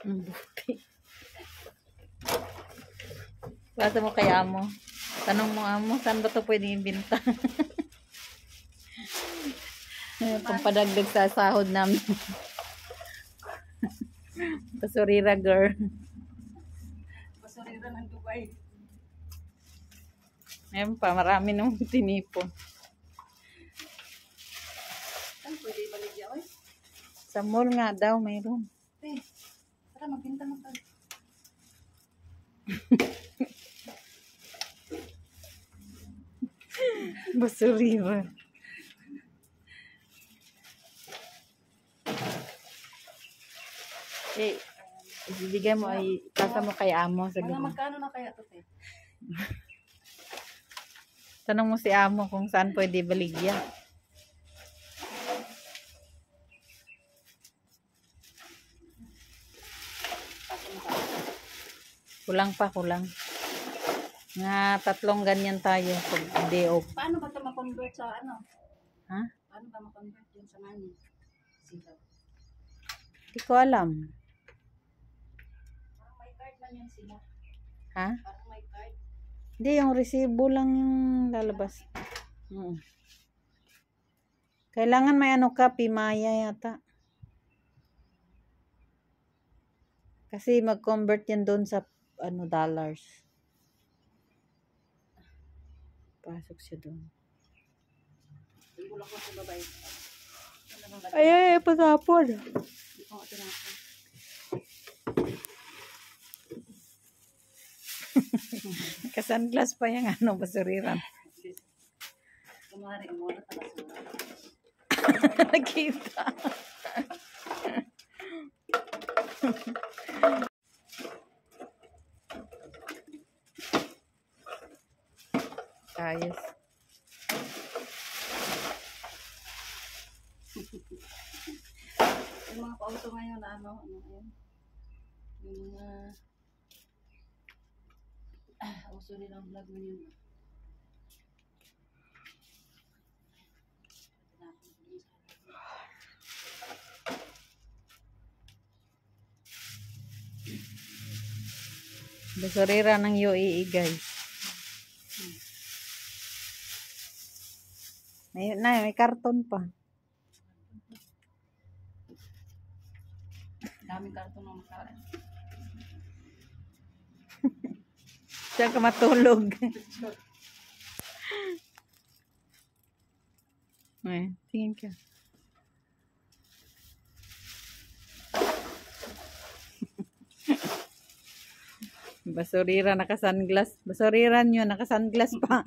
Buti. Basta mo kay amo. Tanong mo amo, saan ba ito pwedeng ibinta? Pampadagdag sa sahod namin. Basurira girl. Basurira ng Dubai. Ngayon pa, marami nung tinipon. Saan pwede baligya, oy? Sa mall nga daw, mayroon. Tara, magbinta mo tayo. Basurira. Ibigay mo ay pasa mo kay amo. Sabi Mga mo. magkano na kaya ito, te? Tanong mo si amo kung saan pwede baligya. Kulang pa, kulang. Nga 3 ganyan tayo pag day off. Paano ba ito ma-convert sa ano? Ha? Paano ba ma-convert yun sa money? Sigaw. Hindi ko alam. Parang may card man yan sila. Ha? Parang may card. Hindi, yung resibo lang yung lalabas. Kailangan may ano ka, Pimaya yata. Kasi mag-convert yan doon sa ano dollars. Pasok siya doon. Yung bulak ko sa babay. Ay, patapon. Oo, tinapon. Kasanglas pa yung ano, basuriran. Kumari, mo na talasura. Nakita. Ayos. Yung mga pauso ngayon na ano yun? Yung mga uso rin ang vlog mo yun. Basurira ng UAE, guys. May karton pa. Daming karton ng makain. Diyan ka matulog. Ay, tingin ka. Basurira, naka-sunglass. Basuriran yun, naka-sunglass pa.